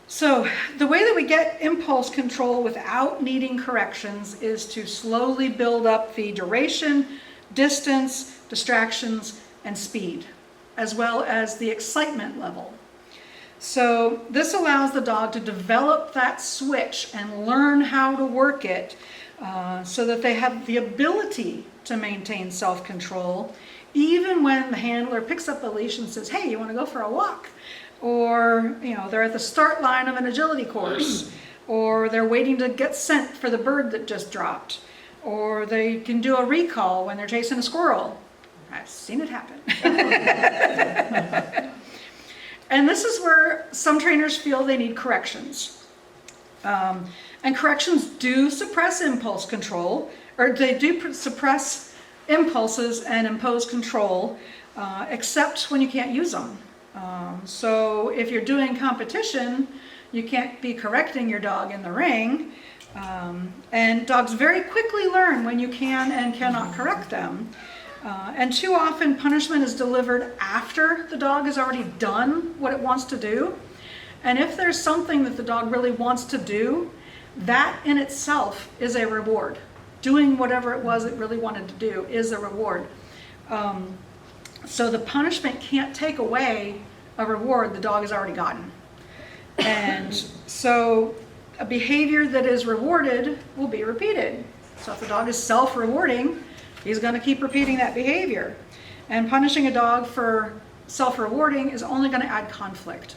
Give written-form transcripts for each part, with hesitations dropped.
So the way that we get impulse control without needing corrections is to slowly build up the duration, distance, distractions, and speed, as well as the excitement level. So this allows the dog to develop that switch and learn how to work it so that they have the ability to maintain self-control, even when the handler picks up the leash and says, hey, you want to go for a walk? Or, they're at the start line of an agility course, or they're waiting to get scent for the bird that just dropped, or they can do a recall when they're chasing a squirrel. I've seen it happen. And this is where some trainers feel they need corrections. And corrections do suppress impulse control, or they do suppress impulses and impose control, except when you can't use them. So if you're doing competition, you can't be correcting your dog in the ring. And dogs very quickly learn when you can and cannot correct them. And too often punishment is delivered after the dog has already done what it wants to do. And if there's something that the dog really wants to do, that in itself is a reward. Doing whatever it was it really wanted to do is a reward. So the punishment can't take away a reward the dog has already gotten. And so a behavior that is rewarded will be repeated. So if the dog is self-rewarding, he's going to keep repeating that behavior. And punishing a dog for self-rewarding is only going to add conflict.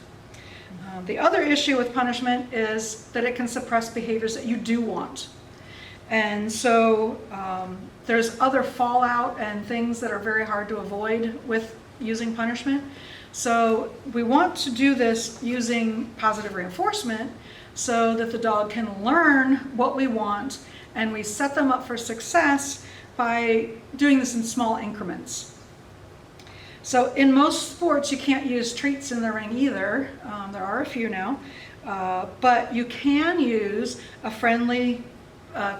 The other issue with punishment is that it can suppress behaviors that you do want. And so there's other fallout and things that are very hard to avoid with using punishment. So we want to do this using positive reinforcement so that the dog can learn what we want, and we set them up for success by doing this in small increments. So in most sports, you can't use treats in the ring either. There are a few now, but you can use a friendly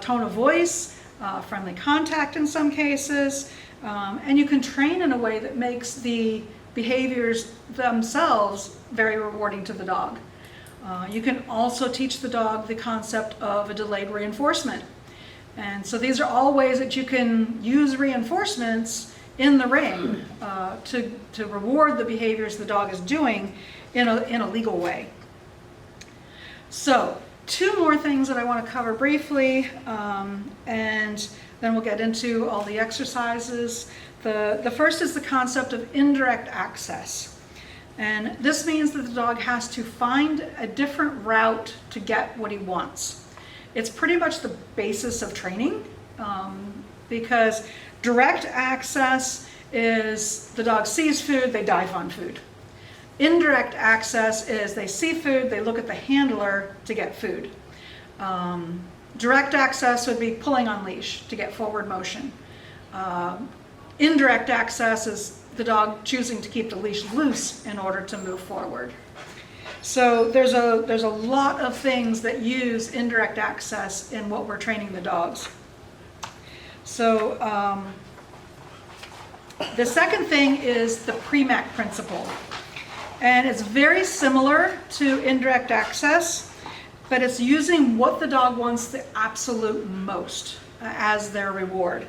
tone of voice, friendly contact in some cases, and you can train in a way that makes the behaviors themselves very rewarding to the dog. You can also teach the dog the concept of a delayed reinforcement. And so these are all ways that you can use reinforcements in the ring to reward the behaviors the dog is doing in a legal way. So 2 more things that I want to cover briefly, and then we'll get into all the exercises. The first is the concept of indirect access. And this means that the dog has to find a different route to get what he wants. It's pretty much the basis of training, because direct access is the dog sees food, they dive on food. Indirect access is they see food, they look at the handler to get food. Direct access would be pulling on leash to get forward motion. Indirect access is the dog choosing to keep the leash loose in order to move forward. So there's a lot of things that use indirect access in what we're training the dogs. So the second thing is the Premack principle. And it's very similar to indirect access, but it's using what the dog wants the absolute most as their reward.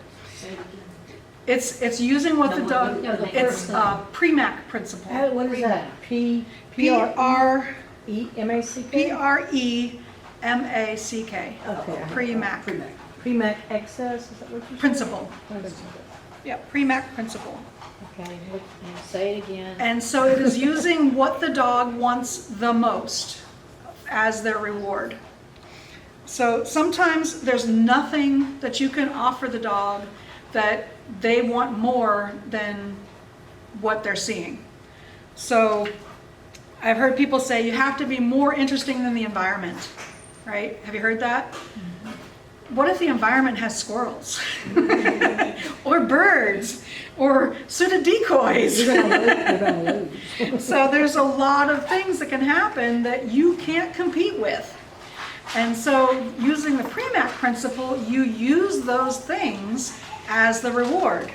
It's using what the dog, it's Premack principle. What is that? P-R-E-M-A-C-K. P-R-E-M-A-C-K. Okay. Premack. Premack excess, is that what you said? Principle. Yeah, Premack principle. Okay, say it again. And so it is using what the dog wants the most as their reward. So sometimes there's nothing that you can offer the dog that they want more than what they're seeing. So I've heard people say you have to be more interesting than the environment, right? Have you heard that? Mm-hmm. What if the environment has squirrels or birds or suited decoys? You're gonna lose. So there's a lot of things that can happen that you can't compete with. And so using the Premack principle, you use those things as the reward.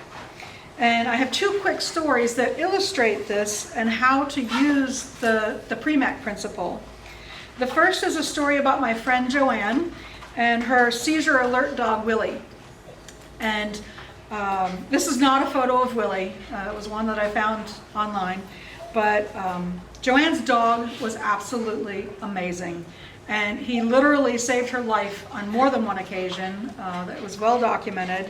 And I have 2 quick stories that illustrate this and how to use the Premack principle. The first is a story about my friend Joanne and her seizure alert dog Willie. And this is not a photo of Willie. It was one that I found online. But Joanne's dog was absolutely amazing. And he literally saved her life on more than one occasion. That was well documented.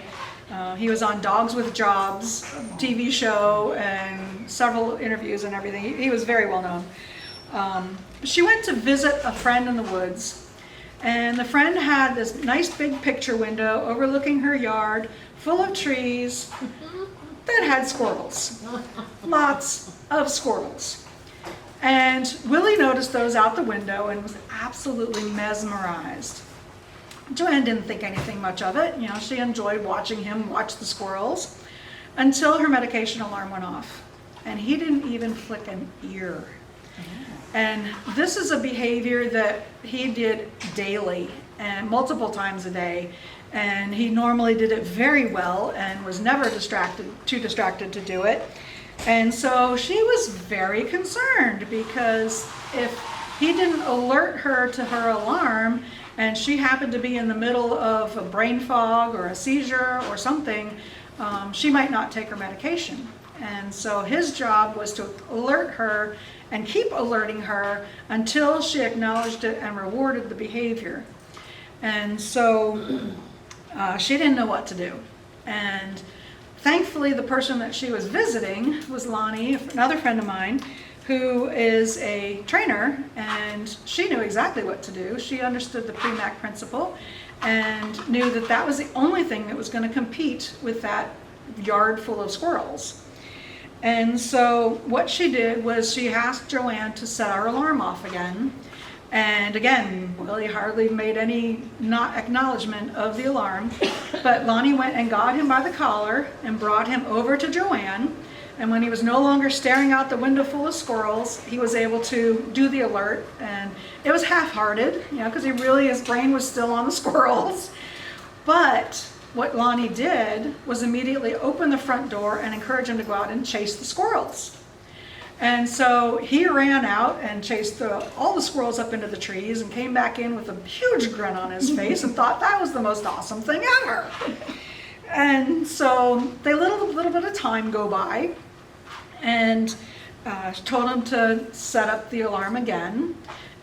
He was on Dogs with Jobs TV show and several interviews and everything. He was very well known. She went to visit a friend in the woods, and the friend had this nice big picture window overlooking her yard full of trees that had squirrels. Lots of squirrels. And Willie noticed those out the window and was absolutely mesmerized. Joanne didn't think anything much of it. You know, she enjoyed watching him watch the squirrels until her medication alarm went off. And he didn't even flick an ear. And this is a behavior that he did daily and multiple times a day. And he normally did it very well and was never too distracted to do it. And so she was very concerned, because if he didn't alert her to her alarm and she happened to be in the middle of a brain fog or a seizure or something, she might not take her medication. And so his job was to alert her and keep alerting her until she acknowledged it and rewarded the behavior. And so she didn't know what to do. And thankfully, the person that she was visiting was Lonnie, another friend of mine, who is a trainer, and she knew exactly what to do. She understood the PREMAC principle and knew that that was the only thing that was going to compete with that yard full of squirrels. And so what she did was she asked Joanne to set our alarm off again. And again, Willie hardly made any not acknowledgement of the alarm, but Lonnie went and got him by the collar and brought him over to Joanne. And when he was no longer staring out the window full of squirrels, he was able to do the alert. And it was half-hearted, you know, because his brain was still on the squirrels. But what Lonnie did was immediately open the front door and encourage him to go out and chase the squirrels. And so he ran out and chased all the squirrels up into the trees and came back in with a huge grin on his face and thought that was the most awesome thing ever. And so they let a little bit of time go by, and told him to set up the alarm again.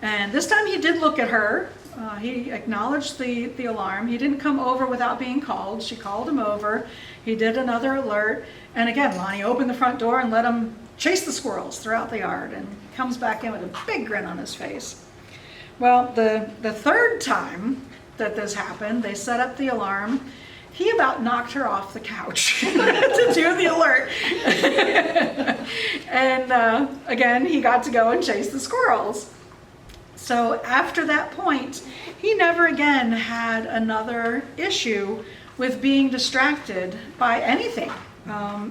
And this time he did look at her. He acknowledged the alarm. He didn't come over without being called. She called him over. He did another alert. And again, Lonnie opened the front door and let him chase the squirrels throughout the yard, and comes back in with a big grin on his face. Well, the third time that this happened, they set up the alarm. He about knocked her off the couch to do the alert. And again, he got to go and chase the squirrels. So after that point, he never again had another issue with being distracted by anything.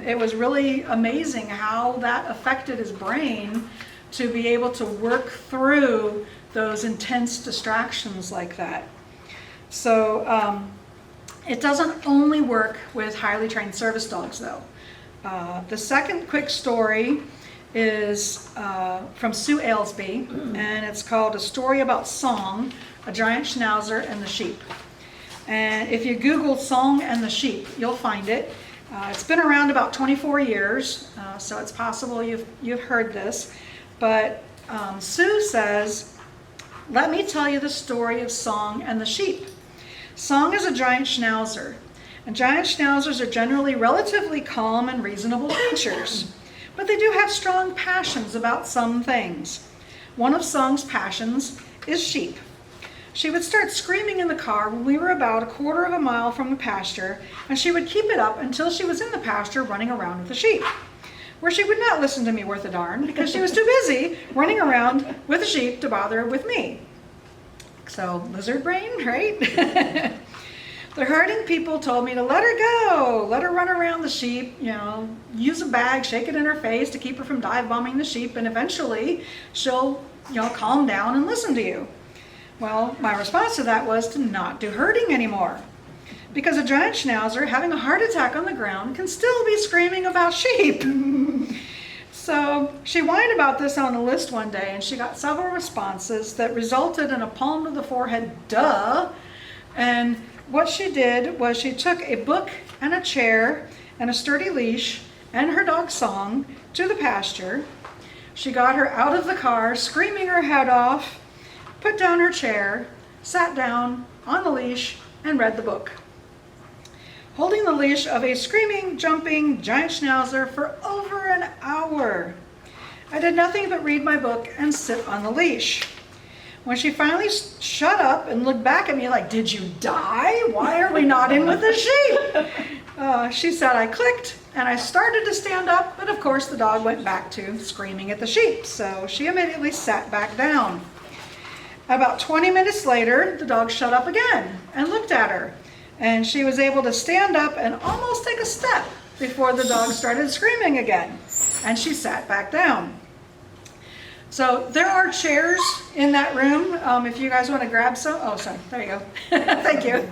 It was really amazing how that affected his brain to be able to work through those intense distractions like that. So it doesn't only work with highly trained service dogs, though. The second quick story is from Sue Ailsby, and it's called A Story About Song, a Giant Schnauzer and the Sheep. And if you Google Song and the Sheep, you'll find it. It's been around about 24 years, so it's possible you've heard this. But Sue says, "Let me tell you the story of Song and the Sheep. Song is a giant schnauzer, and giant schnauzers are generally relatively calm and reasonable creatures, but they do have strong passions about some things. One of Song's passions is sheep. She would start screaming in the car when we were about a quarter of a mile from the pasture, and she would keep it up until she was in the pasture running around with the sheep, where she would not listen to me worth a darn because she was too busy running around with the sheep to bother with me." So, lizard brain, right? "The herding people told me to let her go, let her run around the sheep, use a bag, shake it in her face to keep her from dive bombing the sheep, and eventually she'll, calm down and listen to you. Well, my response to that was to not do herding anymore, because a giant schnauzer having a heart attack on the ground can still be screaming about sheep." So she whined about this on a list one day, and she got several responses that resulted in a palm to the forehead, duh. And what she did was she took a book and a chair and a sturdy leash and her dog's song to the pasture. She got her out of the car, screaming her head off, put down her chair, sat down on the leash, and read the book, holding the leash of a screaming, jumping giant schnauzer for over an hour. I did nothing but read my book and sit on the leash. When she finally shut up and looked back at me like, "Did you die? Why are we not in with the sheep?" She said I clicked and I started to stand up, but of course the dog went back to screaming at the sheep, so she immediately sat back down. About 20 minutes later, the dog shut up again and looked at her, and she was able to stand up and almost take a step before the dog started screaming again, and she sat back down. So there are chairs in that room, if you guys want to grab some. Oh, sorry, there you go. Thank you.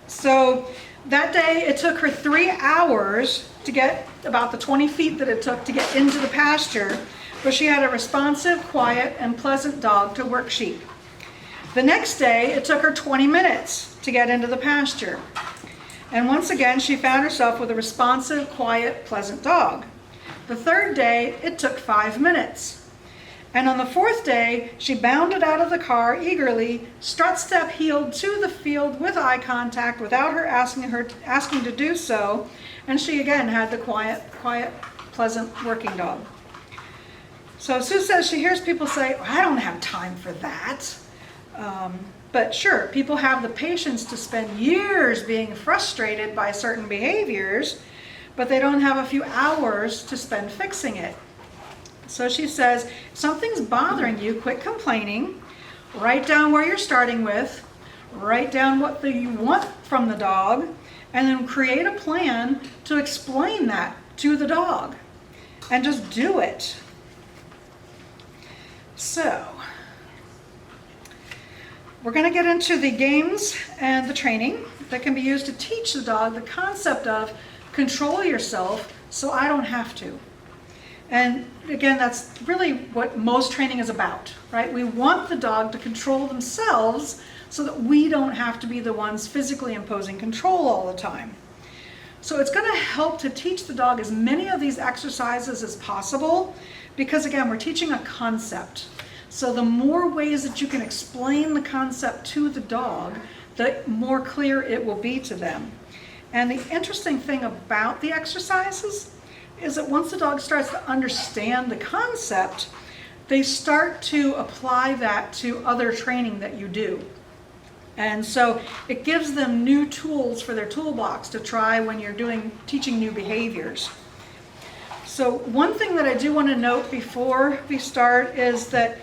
So that day it took her 3 hours to get about the 20 feet that it took to get into the pasture, but she had a responsive, quiet, and pleasant dog to work sheep. The next day it took her 20 minutes to get into the pasture. And once again, she found herself with a responsive, quiet, pleasant dog. The third day, it took 5 minutes. And on the fourth day, she bounded out of the car eagerly, strut step heeled to the field with eye contact without her asking to do so. And she again had the quiet, pleasant working dog. So Sue says she hears people say, "I don't have time for that." But sure, people have the patience to spend years being frustrated by certain behaviors, but they don't have a few hours to spend fixing it. So she says, if something's bothering you, quit complaining, write down where you're starting with, write down what you want from the dog, and then create a plan to explain that to the dog, and just do it. So, we're going to get into the games and the training that can be used to teach the dog the concept of control yourself so I don't have to. And again, that's really what most training is about, right? We want the dog to control themselves so that we don't have to be the ones physically imposing control all the time. So it's going to help to teach the dog as many of these exercises as possible, because again, we're teaching a concept. So the more ways that you can explain the concept to the dog, the more clear it will be to them. And the interesting thing about the exercises is that once the dog starts to understand the concept, they start to apply that to other training that you do. And so it gives them new tools for their toolbox to try when you're teaching new behaviors. So one thing that I do want to note before we start is that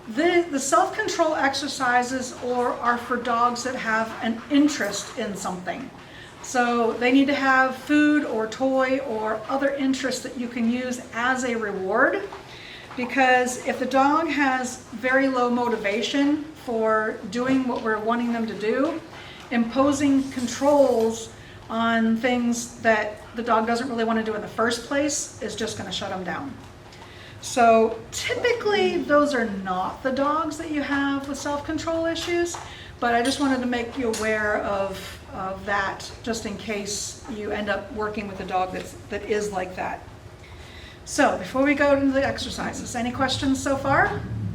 the self-control exercises are for dogs that have an interest in something. So they need to have food or toy or other interests that you can use as a reward, because if the dog has very low motivation for doing what we're wanting them to do, imposing controls on things that the dog doesn't really want to do in the first place is just going to shut them down. So typically those are not the dogs that you have with self-control issues, but I just wanted to make you aware of that, just in case you end up working with a dog that is like that. So before we go into the exercises, any questions so far?